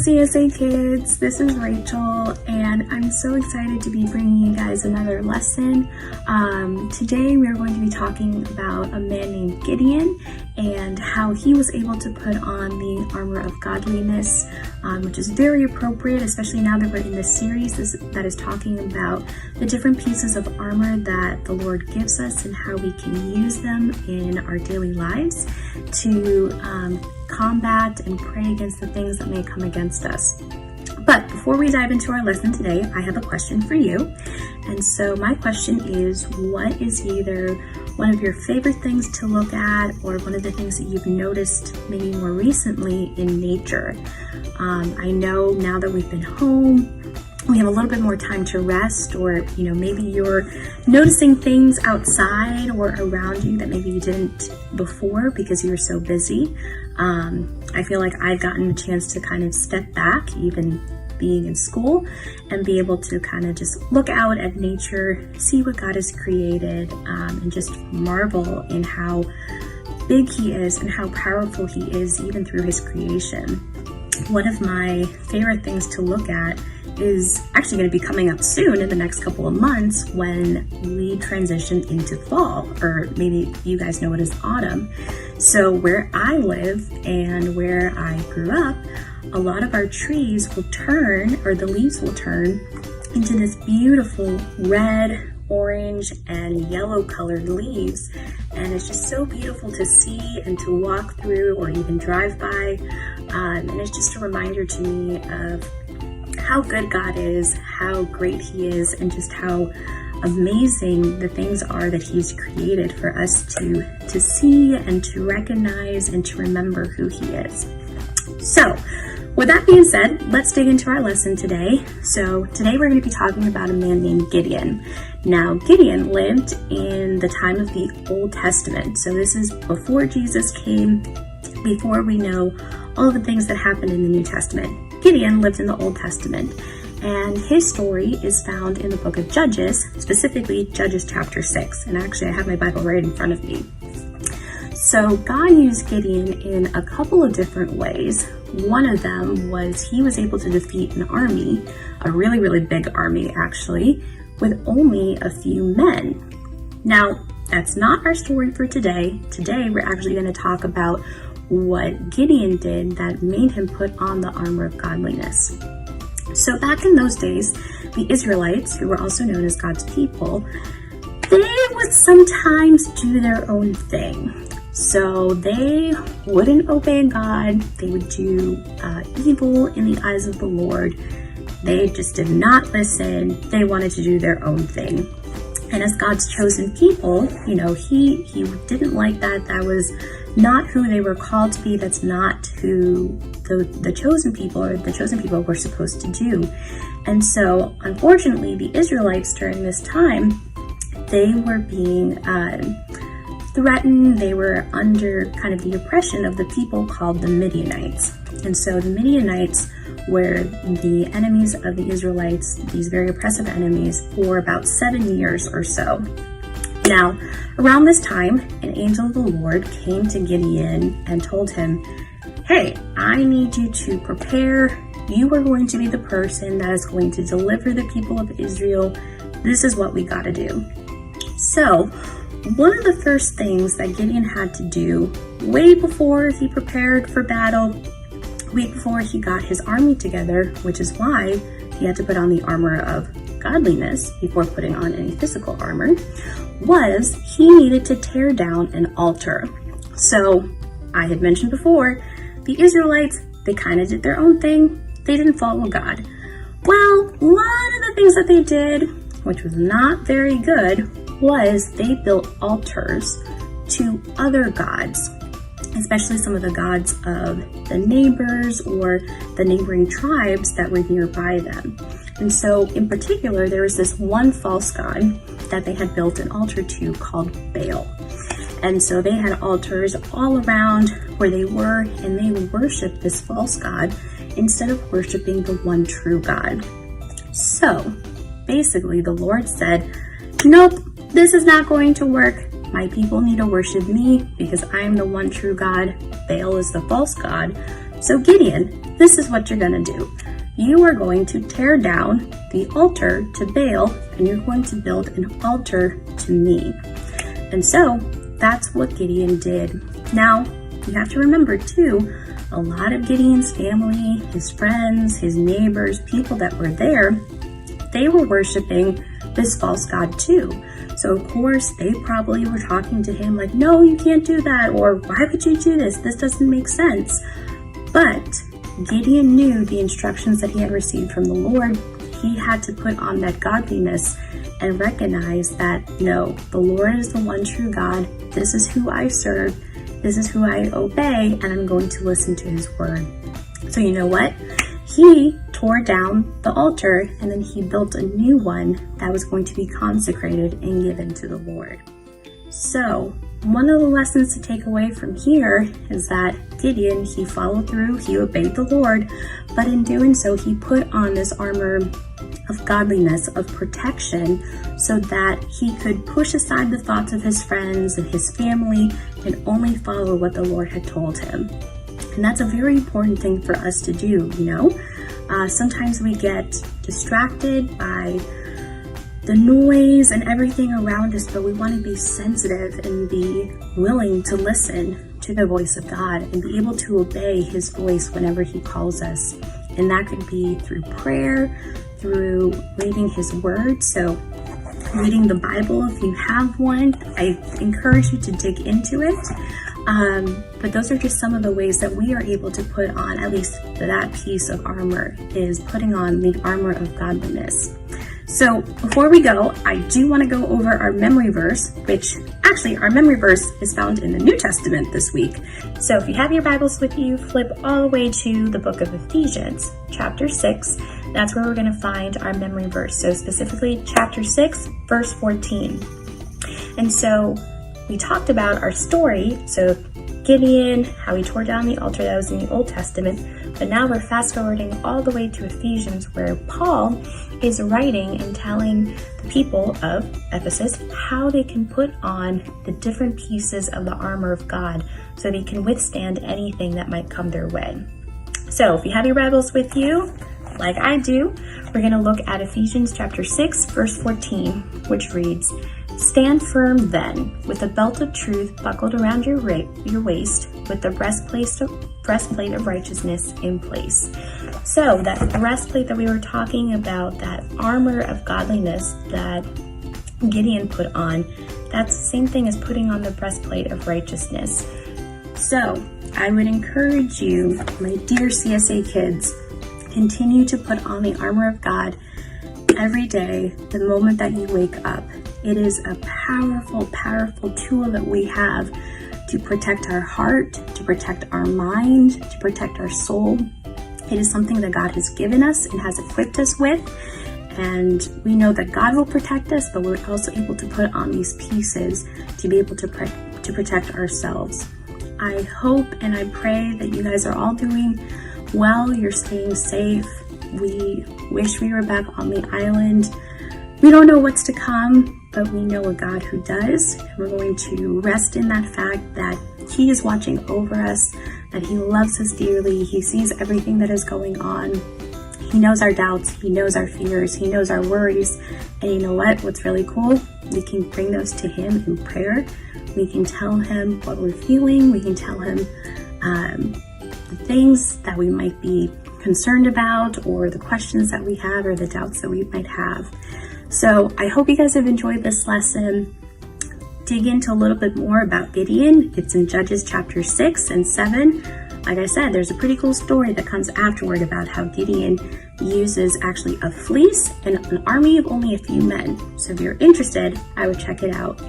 CSA Kids, this is Rachel, and I'm so excited to be bringing you guys another lesson. Today we are going to be talking about a man named Gideon and how he was able to put on the armor of godliness, which is very appropriate, especially now that we're in this series that is talking about the different pieces of armor that the Lord gives us and how we can use them in our daily lives to combat and pray against the things that may come against us. But before we dive into our lesson today, I have a question for you. And so my question is, what is either one of your favorite things to look at or one of the things that you've noticed maybe more recently in nature? I know now that we've been home, we have a little bit more time to rest, or maybe you're noticing things outside or around you that maybe you didn't before because you were so busy. I feel like I've gotten a chance to kind of step back, even being in school, and be able to kind of just look out at nature, see what God has created, and just marvel in how big He is and how powerful He is even through His creation. One of my favorite things to look at is actually going to be coming up soon in the next couple of months when we transition into fall, or maybe you guys know it as autumn. So where I live and where I grew up, a lot of our trees will turn, or the leaves will turn into this beautiful red, orange, and yellow colored leaves. And it's just so beautiful to see and to walk through or even drive by. And it's just a reminder to me of how good God is, how great He is, and just how amazing the things are that He's created for us to see and to recognize and to remember who He is. So, with that being said, let's dig into our lesson today. So today we're going to be talking about a man named Gideon. Now, Gideon lived in the time of the Old Testament. So this is before Jesus came, before we know all the things that happened in the New Testament. Gideon lived in the Old Testament, and his story is found in the book of Judges, specifically Judges chapter 6. And actually, I have my Bible right in front of me. So God used Gideon in a couple of different ways. One of them was he was able to defeat an army, a really, really big army actually, with only a few men. Now, that's not our story for today. Today, we're actually going to talk about what Gideon did that made him put on the armor of godliness. So back in those days, the Israelites, who were also known as God's people, they would sometimes do their own thing. So they wouldn't obey God. They would do evil in the eyes of the Lord. They just did not listen. They wanted to do their own thing. And as God's chosen people, he didn't like that. That was not who they were called to be. That's not who the chosen people were supposed to do. And so, unfortunately, the Israelites during this time, they were being threatened. They were under kind of the oppression of the people called the Midianites. And so the Midianites were the enemies of the Israelites, these very oppressive enemies, for about 7 years or so. Now, around this time, an angel of the Lord came to Gideon and told him, "Hey, I need you to prepare. You are going to be the person that is going to deliver the people of Israel. This is what we got to do." So, one of the first things that Gideon had to do, way before he prepared for battle, way before he got his army together, which is why he had to put on the armor of godliness before putting on any physical armor, was he needed to tear down an altar. So, I had mentioned before, the Israelites, they kind of did their own thing. They didn't follow God. Well, one of the things that they did, which was not very good, was they built altars to other gods, especially some of the gods of the neighbors or the neighboring tribes that were nearby them. And so in particular, there was this one false god that they had built an altar to called Baal. And so they had altars all around where they were, and they worshiped this false god instead of worshiping the one true God. So basically the Lord said, "Nope, this is not going to work. My people need to worship me because I am the one true God. Baal is the false god. So Gideon, this is what you're going to do. You are going to tear down the altar to Baal, and you're going to build an altar to me. And so that's what Gideon did. Now, you have to remember too, a lot of Gideon's family, his friends, his neighbors, people that were there, they were worshiping this false god too. So of course, they probably were talking to him like, no, you can't do that, or why would you do this? This doesn't make sense. But Gideon knew the instructions that he had received from the Lord. He had to put on that godliness and recognize that, no, the Lord is the one true God. This is who I serve. This is who I obey, and I'm going to listen to his word. So you know what? He tore down the altar, and then he built a new one that was going to be consecrated and given to the Lord. So one of the lessons to take away from here is that Gideon, he followed through, he obeyed the Lord, but in doing so, he put on this armor of godliness, of protection, so that he could push aside the thoughts of his friends and his family and only follow what the Lord had told him. And that's a very important thing for us to do, you know? Sometimes we get distracted by the noise and everything around us, but we want to be sensitive and be willing to listen to the voice of God and be able to obey his voice whenever he calls us. And that could be through prayer, through reading his word. So reading the Bible, if you have one, I encourage you to dig into it. But those are just some of the ways that we are able to put on, at least that piece of armor, is putting on the armor of godliness. So before we go, I do want to go over our memory verse, which actually our memory verse is found in the New Testament this week. So if you have your Bibles with you, flip all the way to the book of Ephesians, chapter 6. That's where we're going to find our memory verse. So specifically chapter 6, verse 14. And so we talked about our story. So Gideon, how he tore down the altar that was in the Old Testament. But now we're fast forwarding all the way to Ephesians, where Paul is writing and telling the people of Ephesus how they can put on the different pieces of the armor of God so they can withstand anything that might come their way. So if you have your Bibles with you, like I do, we're going to look at Ephesians chapter 6, verse 14, which reads, "Stand firm then, with the belt of truth buckled around your waist, with the breastplate of righteousness in place." So that breastplate that we were talking about, that armor of godliness that Gideon put on, that's the same thing as putting on the breastplate of righteousness. So I would encourage you, my dear CSA kids, continue to put on the armor of God every day, the moment that you wake up. It is a powerful, powerful tool that we have to protect our heart, to protect our mind, to protect our soul. It is something that God has given us and has equipped us with. And we know that God will protect us, but we're also able to put on these pieces to be able to protect ourselves. I hope and I pray that you guys are all doing well. You're staying safe. We wish we were back on the island. We don't know what's to come, but we know a God who does. We're going to rest in that fact that he is watching over us, that he loves us dearly. He sees everything that is going on. He knows our doubts. He knows our fears. He knows our worries. And you know what? What's really cool? We can bring those to him in prayer. We can tell him what we're feeling. We can tell him the things that we might be concerned about, or the questions that we have, or the doubts that we might have. So I hope you guys have enjoyed this lesson. Dig into a little bit more about Gideon. It's in Judges chapter 6 and 7. Like I said, there's a pretty cool story that comes afterward about how Gideon uses actually a fleece and an army of only a few men. So if you're interested, I would check it out.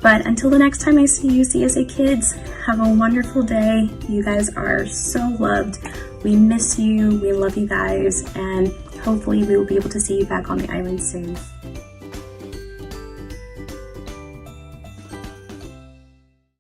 But until the next time I see you, CSA kids, have a wonderful day. You guys are so loved. We miss you. We love you guys. And hopefully we will be able to see you back on the island soon.